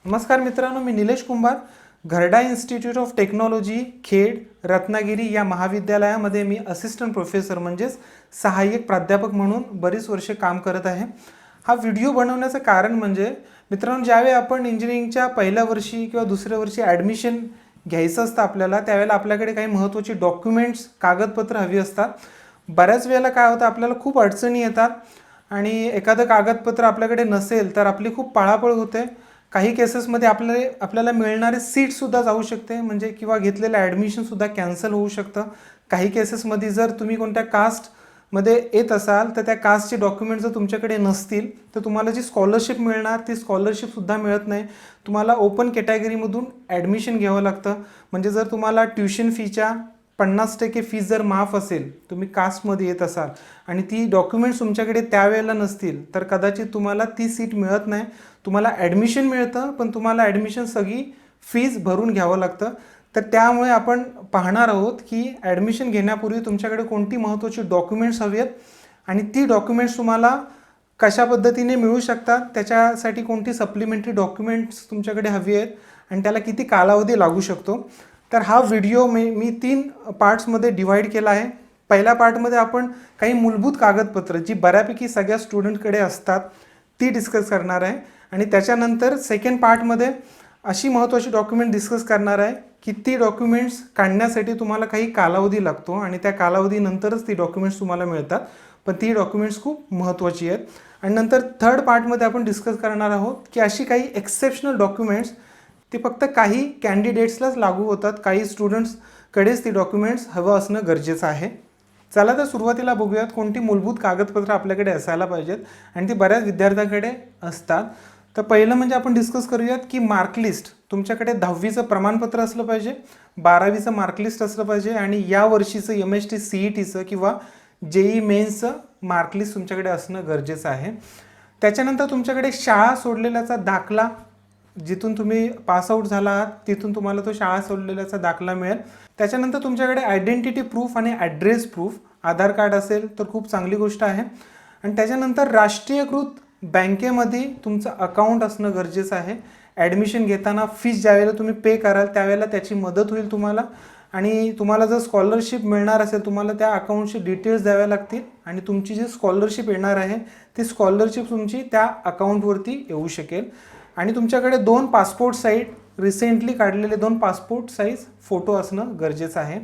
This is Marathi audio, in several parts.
नमस्कार मित्रांनो, मी Nilesh Kumbhar, Gharda institute of technology Khed Ratnagiri या महाविद्यालयामध्ये मी असिस्टंट प्रोफेसर म्हणजेच सहाय्यक प्राध्यापक म्हणून बरीच वर्षे काम करत आहे। हा व्हिडिओ बनवण्याचं कारण म्हणजे मित्रांनो, ज्यावेळी आपण इंजिनिअरिंगच्या पहिल्या वर्षी किंवा दुसऱ्या वर्षी ॲडमिशन घ्यायचं असतं आपल्याला, त्यावेळेला आपल्याकडे काही महत्त्वाची डॉक्युमेंट्स कागदपत्र हवी असतात। बऱ्याच वेळेला काय होतं, आपल्याला खूप अडचणी येतात आणि एखादं कागदपत्र आपल्याकडे नसेल तर आपली खूप पळापळ होते। काही केसेसमध्ये आपल्याला मिळणारे सीटसुद्धा जाऊ शकते, म्हणजे किंवा घेतलेलं ॲडमिशनसुद्धा कॅन्सल होऊ शकतं। काही केसेसमध्ये जर तुम्ही कोणत्या कास्टमध्ये येत असाल तर त्या कास्टचे डॉक्युमेंट जर तुमच्याकडे नसतील तर तुम्हाला जी स्कॉलरशिप मिळणार ती स्कॉलरशिपसुद्धा मिळत नाही। तुम्हाला ओपन कॅटेगरीमधून ॲडमिशन घ्यावं लागतं। म्हणजे जर तुम्हाला ट्युशन फीच्या 50% फीस जर माफ असेल, तुम्ही कास्टमध्ये येत असाल आणि ती डॉक्युमेंट्स तुमच्याकडे त्यावेळेला नसतील तर कदाचित तुम्हाला ती सीट मिळत नाही। तुम्हाला ॲडमिशन मिळतं पण तुम्हाला ॲडमिशन सगळी फीस भरून घ्यावं लागतं। तर त्यामुळे आपण पाहणार आहोत की ॲडमिशन घेण्यापूर्वी तुमच्याकडे कोणती महत्त्वाची डॉक्युमेंट्स हवी आहेत आणि ती डॉक्युमेंट्स तुम्हाला कशा पद्धतीने मिळू शकतात, त्याच्यासाठी कोणती सप्लिमेंटरी डॉक्युमेंट्स तुमच्याकडे हवी आहेत आणि त्याला किती कालावधी लागू शकतो। तर हा व्हिडिओ मी 3 पार्ट्समध्ये डिवाईड केला आहे। पहिल्या पार्टमध्ये आपण काही मूलभूत कागदपत्र जी बऱ्यापैकी सगळ्या स्टुडंटकडे असतात ती डिस्कस करणार आहे आणि त्याच्यानंतर सेकंड पार्टमध्ये अशी महत्त्वाची डॉक्युमेंट डिस्कस करणार आहे की ती डॉक्युमेंट्स काढण्यासाठी तुम्हाला काही कालावधी लागतो आणि त्या कालावधीनंतरच ती डॉक्युमेंट्स तुम्हाला मिळतात, पण ती डॉक्युमेंट्स खूप महत्त्वाची आहेत। आणि नंतर थर्ड पार्टमध्ये आपण डिस्कस करणार आहोत की अशी काही एक्सेप्शनल डॉक्युमेंट्स ती फक्त काही कॅन्डिडेट्सलाच लागू होतात, काही स्टुडंट्सकडेच ती डॉक्युमेंट्स हवं असणं गरजेचं आहे। चला तर सुरुवातीला बघूयात कोणती मूलभूत कागदपत्र आपल्याकडे असायला पाहिजेत आणि ती बऱ्याच विद्यार्थ्यांकडे असतात। तर पहिलं म्हणजे आपण डिस्कस करूयात की मार्कलिस्ट तुमच्याकडे 10वीचं प्रमाणपत्र असलं पाहिजे, 12वीचं मार्कलिस्ट असलं पाहिजे आणि या वर्षीचं MST CETचं किंवा JEE मेन्सचं मार्कलिस्ट तुमच्याकडे असणं गरजेचं आहे। त्याच्यानंतर तुमच्याकडे शाळा सोडलेल्याचा दाखला, जिथून तुम्ही पासआउट झाला आहात तिथून तुम्हाला तो शाळा सोडलेल्याचा दाखला मिळेल। त्याच्यानंतर तुमच्याकडे आयडेंटिटी प्रूफ आणि ॲड्रेस प्रूफ, आधार कार्ड असेल तर खूप चांगली गोष्ट आहे। आणि त्याच्यानंतर राष्ट्रीयकृत बँकेमध्ये तुमचं अकाउंट असणं गरजेचं आहे। ॲडमिशन घेताना फीस ज्यावेळेला तुम्ही पे कराल त्यावेळेला त्याची मदत होईल तुम्हाला आणि तुम्हाला जर स्कॉलरशिप मिळणार असेल तुम्हाला त्या अकाउंटचे डिटेल्स द्यावे लागतील आणि तुमची जी स्कॉलरशिप येणार आहे ती स्कॉलरशिप तुमची त्या अकाउंटवरती येऊ शकेल। आणि तुमच्याकडे 2 पासपोर्ट साईज रिसेंटली काढलेले 2 पासपोर्ट साईज फोटो असणं गरजेचं आहे।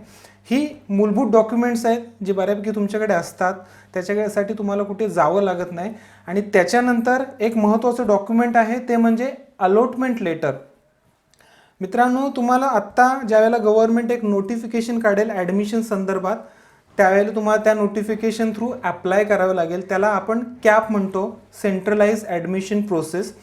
ही मूलभूत डॉक्युमेंट्स आहेत जे बऱ्यापैकी तुमच्याकडे असतात, त्याच्यासाठी तुम्हाला कुठे जावं लागत नाही। आणि त्याच्यानंतर एक महत्त्वाचं डॉक्युमेंट आहे ते म्हणजे अलॉटमेंट लेटर। मित्रांनो, तुम्हाला आत्ता ज्यावेळेला गव्हर्नमेंट एक नोटिफिकेशन काढेल ॲडमिशन संदर्भात त्यावेळेला तुम्हाला त्या नोटिफिकेशन थ्रू अप्लाय करावं लागेल, त्याला आपण कॅप म्हणतो, सेंट्रलाइज ॲडमिशन प्रोसेस।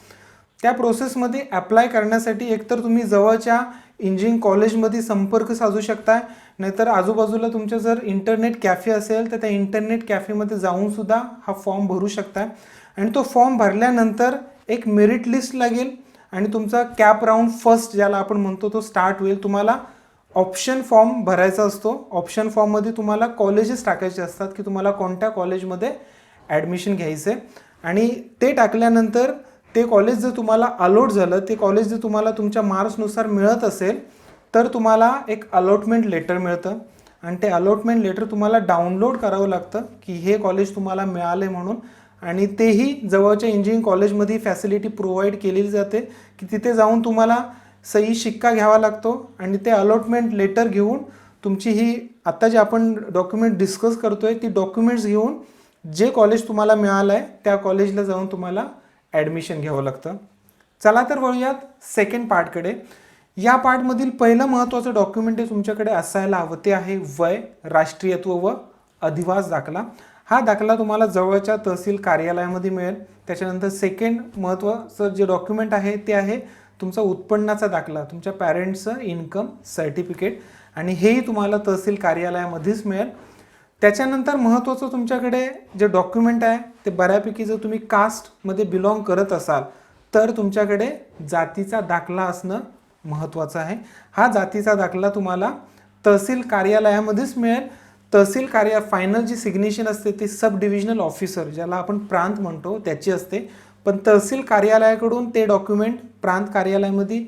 त्या प्रोसेसमध्ये अप्लाय करण्यासाठी एकतर तुम्ही जवळच्या इंजिनिअरिंग कॉलेजमध्ये संपर्क साधू शकता, नाहीतर आजूबाजूला तुमच्या जर इंटरनेट कॅफे असेल तर त्या इंटरनेट कॅफेमध्ये जाऊनसुद्धा हा फॉर्म भरू शकता। आणि तो फॉर्म भरल्यानंतर एक मेरिट लिस्ट लागेल आणि तुमचा कॅप राऊंड फर्स्ट ज्याला आपण म्हणतो तो स्टार्ट होईल। तुम्हाला ऑप्शन फॉर्म भरायचा असतो। ऑप्शन फॉर्ममध्ये तुम्हाला कॉलेजेस टाकायचे असतात की तुम्हाला कोणत्या कॉलेजमध्ये ॲडमिशन घ्यायचं आहे आणि ते टाकल्यानंतर ते कॉलेज जर तुम्हाला अलॉट झालं, ते कॉलेज जर तुम्हाला तुमच्या मार्क्सनुसार मिळत असेल तर तुम्हाला एक अलॉटमेंट लेटर मिळतं आणि ते अलॉटमेंट लेटर तुम्हाला डाउनलोड करावं लागतं की हे कॉलेज तुम्हाला मिळाले म्हणून। आणि तेही जवळच्या इंजिनिअरिंग कॉलेजमध्ये फॅसिलिटी प्रोव्हाइड केलेली जाते की तिथे जाऊन तुम्हाला सही शिक्का घ्यावा लागतो आणि ते अलॉटमेंट लेटर घेऊन तुमची ही आत्ता जे आपण डॉक्युमेंट डिस्कस करतोय ती डॉक्युमेंट्स घेऊन जे कॉलेज तुम्हाला मिळालं आहे त्या कॉलेजला जाऊन तुम्हाला ॲडमिशन घ्यावं लागतं। चला तर वळूयात सेकंड पार्टकडे। या पार्टमधील पहिलं महत्त्वाचं डॉक्युमेंट हे तुमच्याकडे असायला हवं ते आहे वय, राष्ट्रीयत्व व अधिवास दाखला। हा दाखला तुम्हाला जवळच्या तहसील कार्यालयामध्ये मिळेल। त्याच्यानंतर सेकंड महत्त्वाचं जे डॉक्युमेंट आहे ते आहे तुमचा उत्पन्नाचा दाखला, तुमच्या पॅरेंट्सचं इन्कम सर्टिफिकेट, आणि हेही तुम्हाला तहसील कार्यालयामध्येच मिळेल। त्याच्यानंतर महत्त्वाचं तुमच्याकडे जे डॉक्युमेंट आहे ते बऱ्यापैकी जर तुम्ही कास्टमध्ये बिलॉंग करत असाल तर तुमच्याकडे जातीचा दाखला असणं महत्त्वाचं आहे। हा जातीचा दाखला तुम्हाला तहसील कार्यालयामध्येच मिळेल। तहसील फायनल जी सिग्नेचर असते ती सब डिव्हिजनल ऑफिसर ज्याला आपण प्रांत म्हणतो त्याची असते, पण तहसील कार्यालयाकडून ते डॉक्युमेंट प्रांत कार्यालयामध्ये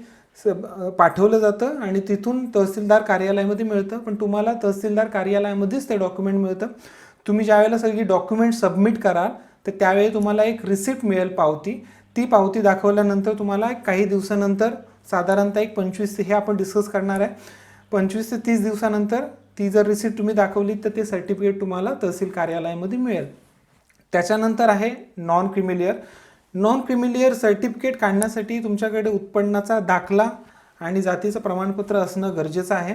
पाठवलं जातं आणि तिथून तहसीलदार कार्यालयामध्ये मिळतं. पण तुम्हाला तहसीलदार कार्यालयामध्येच ते डॉक्युमेंट मिळतं. तुम्ही ज्यावेळेला सगळी डॉक्युमेंट सबमिट कराल तर त्यावेळी तुम्हाला एक रिसिप्ट मिळेल, पावती. ती पावती दाखवल्यानंतर तुम्हाला काही दिवसानंतर, साधारणतः एक 25 हे आपण डिस्कस करणार आहे, 25 ते 30 दिवसानंतर ती जर रिसिप्ट तुम्ही दाखवली तर ते सर्टिफिकेट तुम्हाला तहसील कार्यालयामध्ये मिळेल. त्याच्यानंतर आहे non creamy layer. Non creamy layer certificate काढण्यासाठी तुमच्याकडे उत्पन्नाचा दाखला आणि जातीचं प्रमाणपत्र असणं गरजेचं आहे.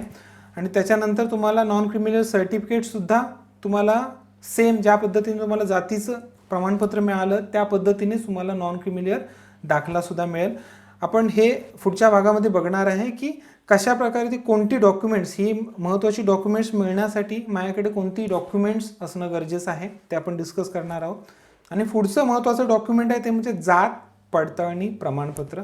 आणि त्याच्यानंतर तुम्हाला नॉन क्रिमिलियर सर्टिफिकेटसुद्धा तुम्हाला सेम ज्या पद्धतीने तुम्हाला जातीचं प्रमाणपत्र मिळालं त्या पद्धतीनेच तुम्हाला नॉन क्रिमिलियर दाखलासुद्धा मिळेल. आपण हे पुढच्या भागामध्ये बघणार आहे की कशा प्रकारे ती कोणती डॉक्युमेंट्स, ही महत्त्वाची डॉक्युमेंट्स मिळण्यासाठी माझ्याकडे कोणती डॉक्युमेंट्स असणं गरजेचं आहे ते आपण डिस्कस करणार आहोत. आणि पुढचं महत्त्वाचं डॉक्युमेंट आहे ते म्हणजे जात पडताळणी प्रमाणपत्र.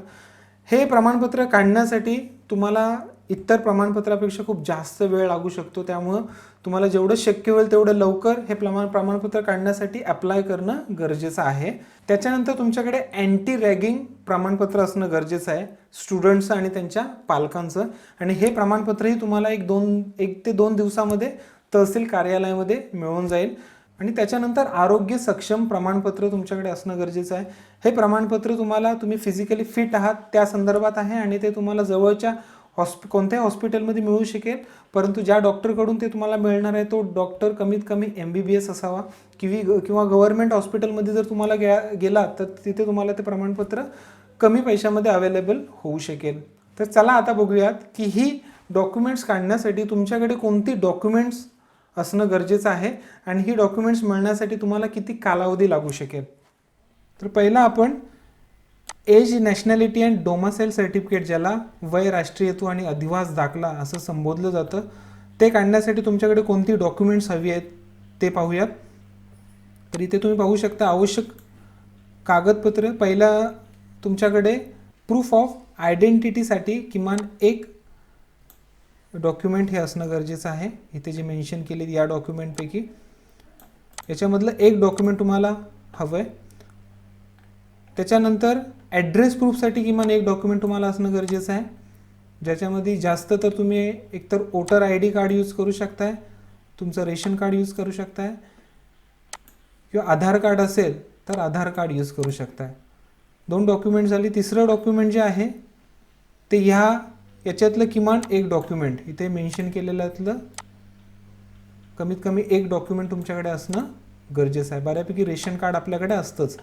हे प्रमाणपत्र काढण्यासाठी तुम्हाला इतर प्रमाणपत्रापेक्षा खूप जास्त वेळ लागू शकतो. त्यामुळं तुम्हाला जेवढं शक्य होईल तेवढं लवकर हे प्रमाणपत्र काढण्यासाठी अप्लाय करणं गरजेचं आहे. त्याच्यानंतर तुमच्याकडे अँटी रॅगिंग प्रमाणपत्र असणं गरजेचं आहे स्टुडंट्सचं आणि त्यांच्या पालकांचं. आणि हे प्रमाणपत्रही तुम्हाला एक ते दोन दिवसामध्ये तहसील कार्यालयामध्ये मिळून जाईल. आणि त्याच्यानंतर आरोग्य सक्षम प्रमाणपत्र तुमच्याकडे असणं गरजेचं आहे. हे प्रमाणपत्र तुम्ही फिजिकली फिट आहात त्या संदर्भात आहे आणि ते तुम्हाला जवळच्या कोणत्याही हॉस्पिटलमध्ये मिळू शकेल. परंतु ज्या डॉक्टरकडून ते तुम्हाला मिळणार आहे तो डॉक्टर कमीत कमी MBBS असावा किंवा गव्हर्नमेंट हॉस्पिटलमध्ये जर तुम्हाला गेला तर तिथे तुम्हाला ते प्रमाणपत्र कमी पैशामध्ये अवेलेबल होऊ शकेल. तर चला आता बघूयात की ही डॉक्युमेंट्स काढण्यासाठी तुमच्याकडे कोणती डॉक्युमेंट्स असणं गरजेचं आहे आणि ही डॉक्युमेंट्स मिळण्यासाठी तुम्हाला किती कालावधी लागू शकेल. तर पहिला आपण age, nationality and domicile certificate, ज्याला वय, राष्ट्रीयत्व आणि अधिवास दाखला असं संबोधलं जातं, ते काढण्यासाठी तुमच्याकडे कोणती डॉक्युमेंट्स हवी आहेत ते पाहूयात. तर इथे तुम्ही पाहू शकता आवश्यक कागदपत्र. पहिला तुमच्याकडे प्रूफ ऑफ आयडेंटिटीसाठी किमान एक डॉक्युमेंट हे असणं गरजेचं आहे. इथे जे मेन्शन केले या डॉक्युमेंटपैकी याच्यामधलं एक डॉक्युमेंट तुम्हाला हवं आहे. त्याच्यानंतर ॲड्रेस प्रूफसाठी किमान एक डॉक्युमेंट तुम्हाला असणं गरजेचं आहे, ज्याच्यामध्ये जास्त तर तुम्ही एकतर वोटर ID कार्ड यूज करू शकताय, तुमचं रेशन कार्ड यूज करू शकताय किंवा आधार कार्ड असेल तर आधार कार्ड यूज करू शकताय. 2 डॉक्युमेंट झाली. तिसरं डॉक्युमेंट जे आहे ते याच्यातलं किमान एक डॉक्युमेंट, इथे मेन्शन केलेल्यातलं कमीत कमी एक डॉक्युमेंट तुमच्याकडे असणं गरजेचं आहे. बऱ्यापैकी रेशन कार्ड आपल्याकडे असतंच.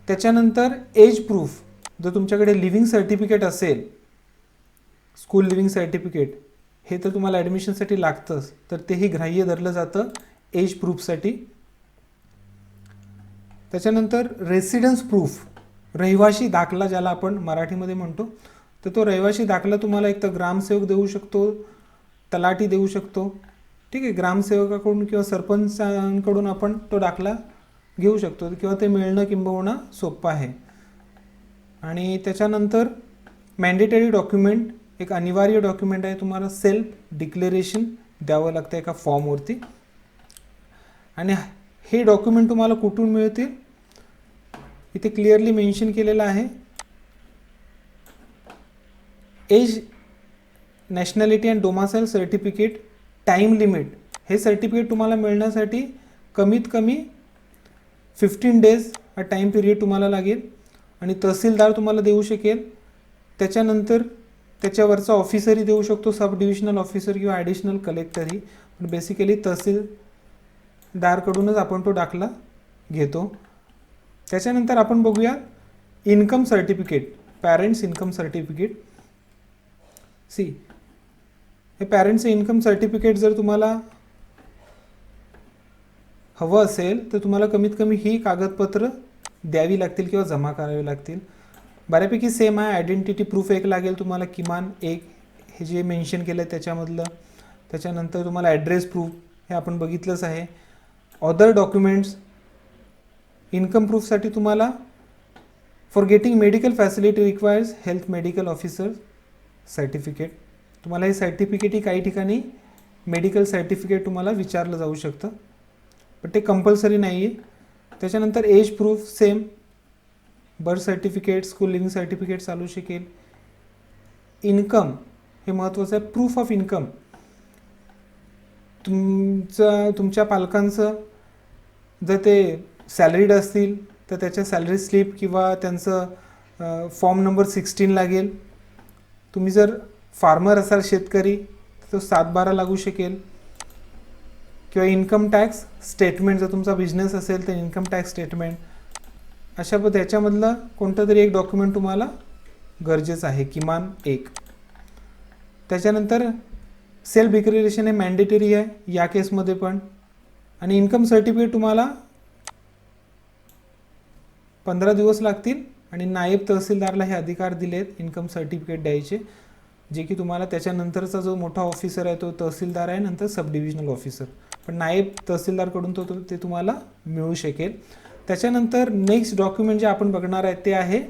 त्याच्यानंतर एज प्रूफ, जर तुमच्याकडे लिव्हिंग सर्टिफिकेट असेल, स्कूल लिव्हिंग सर्टिफिकेट, हे तर तुम्हाला ॲडमिशनसाठी लागतंच, तर तेही ग्राह्य धरलं जातं एज प्रूफसाठी. त्याच्यानंतर रेसिडेन्स प्रूफ, रहिवाशी दाखला ज्याला आपण मराठीमध्ये म्हणतो, तर तो रहिवाशी दाखला तुम्हाला एक तर ग्रामसेवक देऊ शकतो, तलाठी देऊ शकतो. ठीक आहे, ग्रामसेवकाकडून किंवा सरपंचांकडून आपण तो दाखला घेऊ शकतो किंवा ते मिळणं किंबहुना सोपं आहे. आणि त्याच्यानंतर मॅन्डेटरी डॉक्युमेंट, एक अनिवार्य डॉक्युमेंट आहे, तुम्हाला सेल्फ डिक्लेरेशन द्यावं लागतं एका फॉर्मवरती. आणि हे डॉक्युमेंट तुम्हाला कुठून मिळतील इथे क्लिअरली मेन्शन केलेलं आहे. Age, nationality and domicile certificate, time limit, हे सर्टिफिकेट तुम्हाला मिळण्यासाठी कमीत कमी 15 डेज हा टाईम पिरियड तुम्हाला लागेल आणि तहसीलदार तुम्हाला देऊ शकेल. त्याच्यानंतर त्याच्यावरचा ऑफिसरही देऊ शकतो, सब डिव्हिजनल ऑफिसर किंवा ॲडिशनल कलेक्टरही, पण बेसिकली तहसीलदारकडूनच आपण तो दाखला घेतो. त्याच्यानंतर आपण बघूया income certificate, parents income certificate. हे पॅरेंट्सचं इन्कम सर्टिफिकेट जर तुम्हाला हवं असेल तर तुम्हाला कमीत कमी ही कागदपत्र द्यावी लागतील किंवा जमा करावी लागतील. बऱ्यापैकी सेम आहे. आयडेंटिटी प्रूफ एक लागेल तुम्हाला किमान एक, हे जे मेन्शन केलं आहे त्याच्यामधलं. त्याच्यानंतर तुम्हाला ॲड्रेस प्रूफ, हे आपण बघितलंच आहे. अदर डॉक्युमेंट्स, इन्कम प्रूफसाठी तुम्हाला for getting medical facility requires health medical officer certificate. तुम्हाला हे सर्टिफिकेटही काही ठिकाणी मेडिकल सर्टिफिकेट तुम्हाला विचारलं जाऊ शकतं, पण ते कंपल्सरी नाही आहे. त्याच्यानंतर age proof same, birth certificate, school leaving certificate चालू शकेल. इन्कम हे महत्त्वाचं आहे. प्रूफ ऑफ इन्कम, तुमच्या पालकांचं जर ते सॅलरीड असतील तर त्याच्या सॅलरी स्लिप किंवा त्यांचं फॉर्म नंबर 16 लागेल. तुम्ही जर फार्मर असाल, शेतकरी, तर 7/12 लागू शकेल. किंवा इन्कम टॅक्स स्टेटमेंट, जर तुमचा बिझनेस असेल तर इन्कम टॅक्स स्टेटमेंट, अशा त्याच्यामधलं कोणतं तरी एक डॉक्युमेंट तुम्हाला गरजेचं आहे, किमान एक. त्याच्यानंतर सेल्फ डिक्लेरेशन हे मॅन्डेटरी आहे या केसमध्ये पण. आणि इन्कम सर्टिफिकेट तुम्हाला 15 दिवस लागतील आणि नायब तहसीलदारला हे अधिकार दिलेत इन्कम सर्टिफिकेट द्यायचे, जे की तुम्हाला त्याच्यानंतरचा जो मोठा ऑफिसर आहे तो तहसीलदार आहे, नंतर सब डिव्हिजनल ऑफिसर, पण नायब तहसीलदारकडून ते तुम्हाला मिळू शकेल. त्याच्यानंतर नेक्स्ट डॉक्युमेंट जे आपण बघणार आहे ते आहे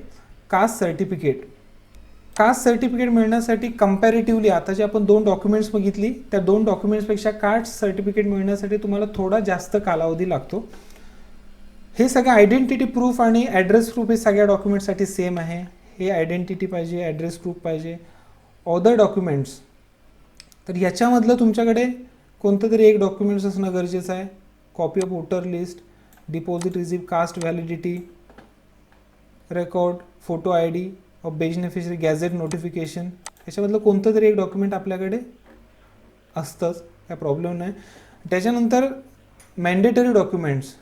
कास्ट सर्टिफिकेट. कास्ट सर्टिफिकेट मिळण्यासाठी कंपॅरेटिव्हली आता जे आपण 2 डॉक्युमेंट्स बघितली त्या 2 डॉक्युमेंट्सपेक्षा कास्ट सर्टिफिकेट मिळण्यासाठी तुम्हाला थोडा जास्त कालावधी लागतो. हे सगळं आयडेंटिटी प्रूफ आणि ॲड्रेस प्रूफ हे सगळ्या डॉक्युमेंट्ससाठी सेम आहे. हे आयडेंटिटी पाहिजे, ॲड्रेस प्रूफ पाहिजे. अदर डॉक्युमेंट्स, तर याच्यामधलं तुमच्याकडे कोणतं तरी एक डॉक्युमेंट्स असणं गरजेचं आहे. Copy of voter list, deposit receipt, caste validity record, photo I D of beneficiary, gazette notification, याच्यामधलं कोणतं तरी एक डॉक्युमेंट आपल्याकडे असतंच, काय प्रॉब्लेम नाही. त्याच्यानंतर मॅन्डेटरी डॉक्युमेंट्स,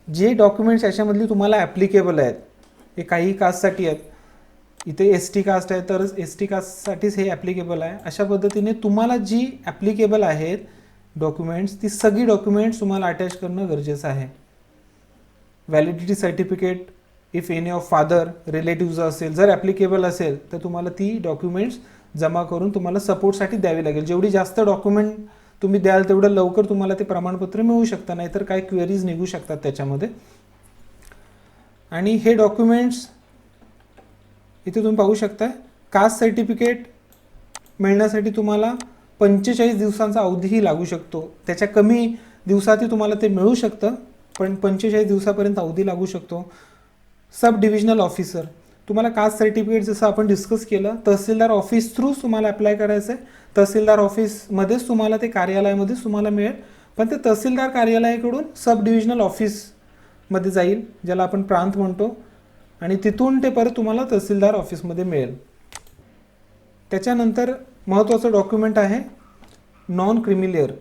जे डॉक्युमेंट्स याच्यामधली तुम्हाला ॲप्लिकेबल आहेत, हे काही कास्टसाठी आहेत. इथे ST कास्ट आहे तर ST कास्टसाठीच हे ॲप्लिकेबल आहे. अशा पद्धतीने तुम्हाला जी ॲप्लिकेबल आहेत डॉक्युमेंट्स, ती सगळी डॉक्युमेंट्स तुम्हाला अटॅच करणं गरजेचं आहे. Validity certificate if any of father relatives असेल, जर ॲप्लिकेबल असेल तर तुम्हाला ती डॉक्युमेंट्स जमा करून तुम्हाला सपोर्टसाठी द्यावी लागेल. जेवढी जास्त डॉक्युमेंट तुम्ही द्याल तेवढं लवकर तुम्हाला ते प्रमाणपत्र मिळू शकतं, नाहीतर काही क्वेरीज निघू शकतात त्याच्यामध्ये. आणि हे डॉक्युमेंट्स इथे तुम्ही पाहू शकता. कास्ट सर्टिफिकेट मिळण्यासाठी तुम्हाला 45 दिवसांचा अवधीही लागू शकतो. त्याच्या कमी दिवसातही तुम्हाला ते मिळू शकतं, पण 45 दिवसापर्यंत अवधी लागू शकतो. सब डिव्हिजनल ऑफिसर, तुम्हाला कास्ट सर्टिफिकेट जसं आपण डिस्कस केलं तहसीलदार ऑफिस थ्रूच तुम्हाला अप्लाय करायचं आहे. तहसीलदार ऑफिसमध्येच तुम्हाला ते कार्यालयामध्येच तुम्हाला मिळेल, पण ते तहसीलदार कार्यालयाकडून सब डिव्हिजनल ऑफिसमध्ये जाईल, ज्याला आपण प्रांत म्हणतो, आणि तिथून ते परत तुम्हाला तहसीलदार ऑफिसमध्ये मिळेल. त्याच्यानंतर महत्त्वाचं डॉक्युमेंट आहे नॉन क्रिमिलियर.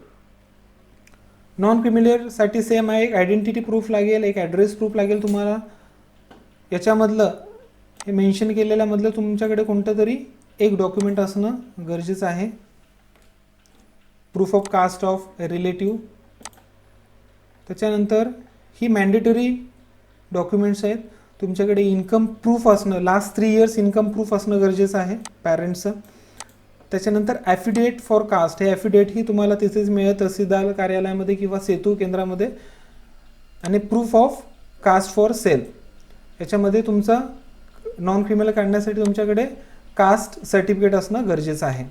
नॉन क्रिमिलियरसाठी सेम आहे, एक आयडेंटिटी प्रूफ लागेल, एक ॲड्रेस प्रूफ लागेल तुम्हाला. याच्यामधलं हे मेन्शन केलेल्यामधलं तुमच्याकडे कोणतं तरी एक डॉक्युमेंट असणं गरजेचं आहे. Proof of caste of relative. त्याच्यानंतर ही मॅन्डेटरी डॉक्युमेंट्स आहेत. तुमच्याकडे इन्कम प्रूफ असणं, लास्ट 3 इयर्स इन्कम प्रूफ असणं गरजेचं आहे पॅरेंट्सचं. त्याच्यानंतर ॲफिडेविट फॉर कास्ट, हे ॲफिडेविट ही तुम्हाला तिथेच मिळेल तहसीलदार कार्यालयामध्ये किंवा सेतू केंद्रामध्ये. आणि proof of caste for sale, याच्यामध्ये तुमचा नॉन क्रिमिनल काढण्यासाठी तुमच्याकडे कास्ट सर्टिफिकेट असणं गरजेचं आहे.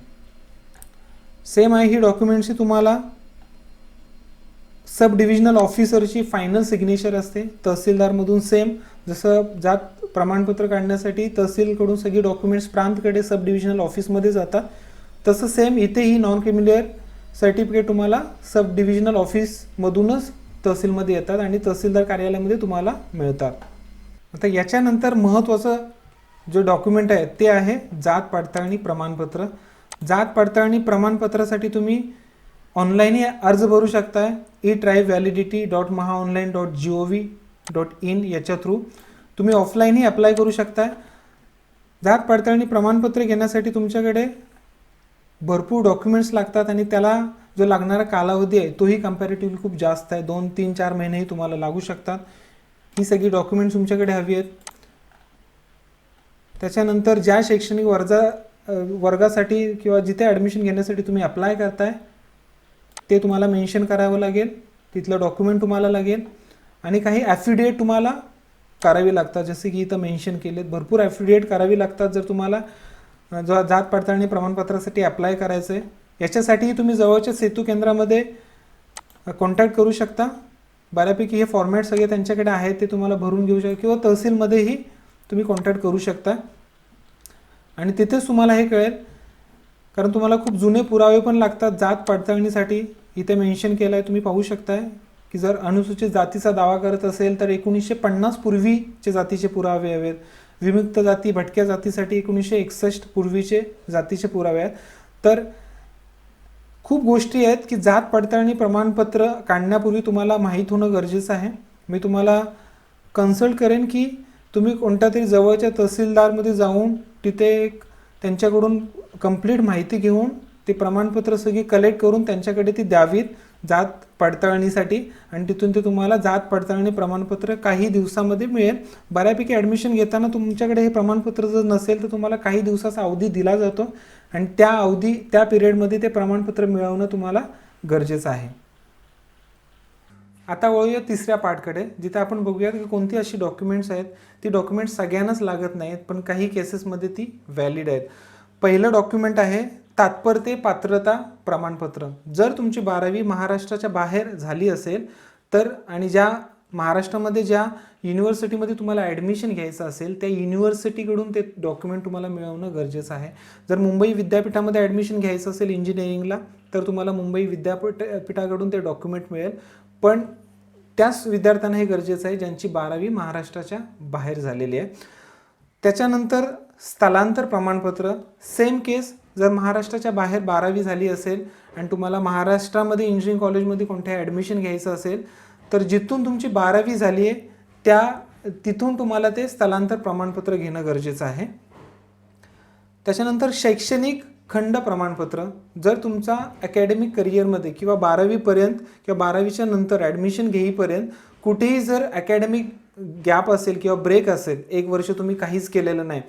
सेम आहे ही डॉक्युमेंट्सची तुम्हाला सब डिव्हिजनल ऑफिसरची फायनल सिग्नेचर असते. तहसीलदारमधून सेम जसं जात प्रमाणपत्र काढण्यासाठी तहसीलकडून सगळी डॉक्युमेंट्स प्रांतकडे सब डिव्हिजनल ऑफिसमध्ये जातात, तसं सेम इथेही नॉन क्रिमिलियर सर्टिफिकेट तुम्हाला सब डिव्हिजनल ऑफिसमधूनच तहसीलमध्ये येतात आणि तहसीलदार कार्यालयामध्ये तुम्हाला मिळतात. आता याच्यानंतर महत्त्वाचं जो डॉक्युमेंट आहे ते आहे जात पडताळणी प्रमाणपत्र. जात पडताळणी प्रमाणपत्रासाठी तुम्ही ऑनलाईनही अर्ज भरू शकताय. eTribeValidity.mahaonline.gov.in याच्या थ्रू तुम्ही ऑफलाईनही अप्लाय करू शकताय. जात पडताळणी प्रमाणपत्र घेण्यासाठी तुमच्याकडे भरपूर डॉक्युमेंट्स लागतात आणि त्याला जो लागणारा कालावधी आहे तोही कंपॅरेटिव्हली खूप जास्त आहे. 2, 3, 4 महिनेही तुम्हाला लागू शकतात. ही सगळी डॉक्युमेंट्स तुमच्याकडे हवी आहेत. त्याच्यानंतर ज्या शैक्षणिक वर्गासाठी किंवा जिथे ॲडमिशन घेण्यासाठी तुम्ही अप्लाय करताय ते तुम्हाला मेन्शन करावं लागेल, तिथलं डॉक्युमेंट तुम्हाला लागेल. आणि काही ॲफिडेविट तुम्हाला करावी लागतात, जसे की इथं मेन्शन केलेत. भरपूर ॲफिडेविट करावी लागतात जर तुम्हाला जात पडताळणी प्रमाणपत्रासाठी अप्लाय करायचं आहे. याच्यासाठी तुम्ही जवळच्या सेतू केंद्रामध्ये कॉन्टॅक्ट करू शकता. बऱ्यापैकी हे फॉर्मॅट सगळे त्यांच्याकडे आहेत, ते तुम्हाला भरून घेऊ शकता किंवा तहसीलमध्येही तुम्ही कॉन्टॅक्ट करू शकता आणि तिथेच तुम्हाला हे कळेल. कारण तुम्हाला खूप जुने पुरावे पण लागतात जात पडताळणीसाठी. इथे मेन्शन केलं आहे, तुम्ही पाहू शकताय की जर अनुसूचित जातीचा दावा करत असेल तर 1950 पूर्वीचे जातीचे पुरावे हवेत. विमुक्त जाती भटक्या जातीसाठी 1961 पूर्वीचे जातीचे पुरावे आहेत. तर खूप गोष्टी आहेत की जात पडताळणी प्रमाणपत्र काढण्यापूर्वी तुम्हाला माहीत होणं गरजेचं आहे. मी तुम्हाला कन्सल्ट करेन की तुम्ही कोणत्या तरी जवळच्या तहसीलदारमध्ये जाऊन तिथे त्यांच्याकडून कंप्लीट माहिती घेऊन ते प्रमाणपत्र सगळी कलेक्ट करून त्यांच्याकडे ती द्यावीत जात पडताळणीसाठी आणि तिथून ते तुम्हाला जात पडताळणी प्रमाणपत्र काही दिवसामध्ये मिळेल. बऱ्यापैकी ॲडमिशन घेताना तुमच्याकडे हे प्रमाणपत्र जर नसेल तर तुम्हाला काही दिवसाचा अवधी दिला जातो आणि त्या पिरियडमध्ये ते प्रमाणपत्र मिळवणं तुम्हाला गरजेचं आहे. आता वळूया तिसऱ्या पार्टकडे, जिथे आपण बघूया की कोणती अशी डॉक्युमेंट्स आहेत, ती डॉक्युमेंट्स सगळ्यांनाच लागत नाहीत पण काही केसेसमध्ये ती व्हॅलिड आहेत. पहिलं डॉक्युमेंट आहे तात्पुरते पात्रता प्रमाणपत्र. जर तुमची 12वी महाराष्ट्राच्या बाहेर झाली असेल तर आणि महाराष्ट्रामध्ये ज्या युनिव्हर्सिटीमध्ये तुम्हाला ॲडमिशन घ्यायचं असेल त्या युनिव्हर्सिटीकडून ते डॉक्युमेंट तुम्हाला मिळवणं गरजेचं आहे. जर मुंबई विद्यापीठामध्ये ॲडमिशन घ्यायचं असेल इंजिनिअरिंगला तर तुम्हाला मुंबई विद्यापीठाकडून ते डॉक्युमेंट मिळेल. पण त्याच विद्यार्थ्यांना हे गरजेचं आहे ज्यांची 12वी महाराष्ट्राच्या बाहेर झालेली आहे. त्याच्यानंतर स्थलांतर प्रमाणपत्र. सेम केस, जर महाराष्ट्राच्या बाहेर 12वी झाली असेल आणि तुम्हाला महाराष्ट्रामध्ये इंजिनिअरिंग कॉलेजमध्ये कोणत्या ॲडमिशन घ्यायचं असेल तर जिथून तुमची 12वी झाली आहे तिथून तुम्हाला ते स्थलांतर प्रमाणपत्र घेणं गरजेचं आहे. त्याच्यानंतर शैक्षणिक खंड प्रमाणपत्र. जर तुमचा अकॅडमिक करिअरमध्ये किंवा 12वीपर्यंत किंवा 12वीच्या नंतर ॲडमिशन घेईपर्यंत कुठेही जर अकॅडमिक गॅप असेल किंवा ब्रेक असेल, 1 वर्ष तुम्ही काहीच केलेलं नाही,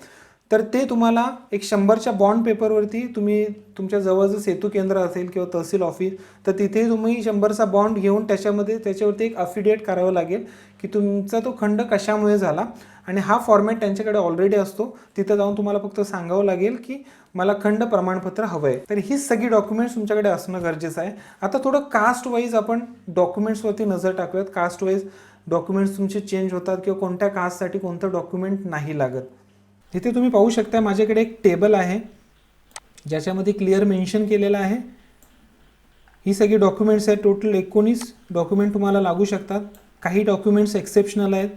तर ते तुम्हाला एक 100च्या बॉन्ड पेपरवरती तुम्ही तुमच्या जवळचं सेतू केंद्र असेल किंवा तहसील ऑफिस तर तिथे तुम्ही 100चा बॉन्ड घेऊन त्याच्यावरती एक अफिडेविट करावं लागेल की तुमचा तो खंड कशामुळे झाला आणि हा फॉर्मॅट त्यांच्याकडे ऑलरेडी असतो. तिथं जाऊन तुम्हाला फक्त सांगावं लागेल की मला खंड प्रमाणपत्र हवं आहे. तर ही सगळी डॉक्युमेंट्स तुमच्याकडे असणं गरजेचं आहे. आता थोडं कास्ट वाईज आपण डॉक्युमेंट्सवरती नजर टाकूयात. कास्ट वाईज डॉक्युमेंट्स तुमचे चेंज होतात किंवा कोणत्या कास्टसाठी कोणतं डॉक्युमेंट नाही लागत. इथे तुम्ही पाहू शकता माझ्याकडे एक टेबल आहे ज्याच्यामध्ये क्लिअर मेन्शन केलेलं आहे. ही सगळी डॉक्युमेंट्स आहेत. टोटल 19 डॉक्युमेंट तुम्हाला लागू शकतात. काही डॉक्युमेंट्स एक्सेप्शनल आहेत,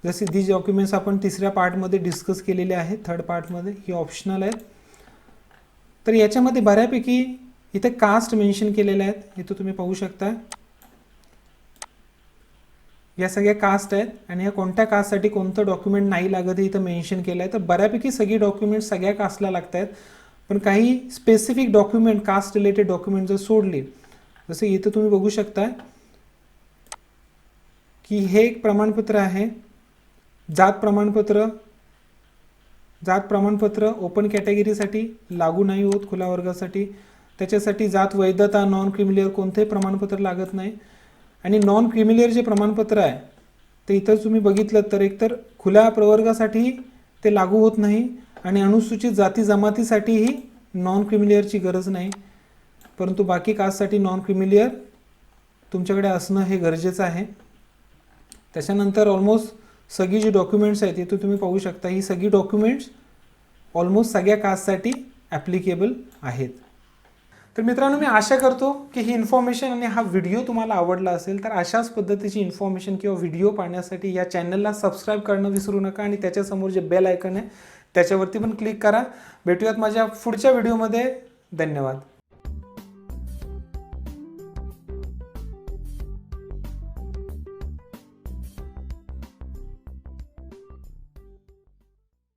जसे दी डॉक्युमेंट्स आपण तिसऱ्या पार्टमध्ये डिस्कस केलेले आहेत. थर्ड पार्टमध्ये ही ऑप्शनल आहेत. तर याच्यामध्ये बऱ्यापैकी इथे कास्ट मेन्शन केलेले आहेत. इथे तुम्ही पाहू शकता या सगळ्या कास्ट आहेत आणि या कोणत्या कास्टसाठी कोणतं डॉक्युमेंट नाही लागत हे इथं मेन्शन केलं आहे. तर बऱ्यापैकी सगळी डॉक्युमेंट सगळ्या कास्टला लागत आहेत. पण काही specific document caste related document जर सोडले, जसं इथं तुम्ही बघू शकता की हे एक प्रमाणपत्र आहे जात प्रमाणपत्र ओपन कॅटेगरीसाठी लागू नाही होत, खुल्या वर्गासाठी. त्याच्यासाठी जात वैधता नॉन क्रिमिलियर कोणतेही प्रमाणपत्र लागत नाही. आणि नॉन क्रिमिलियर जे प्रमाणपत्र आहे ते इथं तुम्ही बघितलं तर एकतर खुल्या प्रवर्गासाठी ते लागू होत नाही आणि अनुसूचित जाती जमातीसाठीही नॉन क्रिमिलियरची गरज नाही, परंतु बाकी कास्टसाठी नॉन क्रिमिलियर तुमच्याकडे असणं हे गरजेचं आहे. त्याच्यानंतर ऑलमोस्ट सगळी जी डॉक्युमेंट्स आहेत इथे तुम्ही पाहू शकता ही सगळी डॉक्युमेंट्स ऑलमोस्ट सगळ्या कास्टसाठी ॲप्लिकेबल आहेत. तर मित्रांनो, मी आशा करतो की ही इन्फॉर्मेशन आणि हा व्हिडिओ तुम्हाला आवडला असेल. तर अशाच पद्धतीची इन्फॉर्मेशन किंवा व्हिडिओ पाहण्यासाठी या चॅनलला सबस्क्राईब करणं विसरू नका आणि त्याच्यासमोर जे बेल आयकन आहे त्याच्यावरती पण क्लिक करा. भेटूयात माझ्या पुढच्या व्हिडिओमध्ये. धन्यवाद.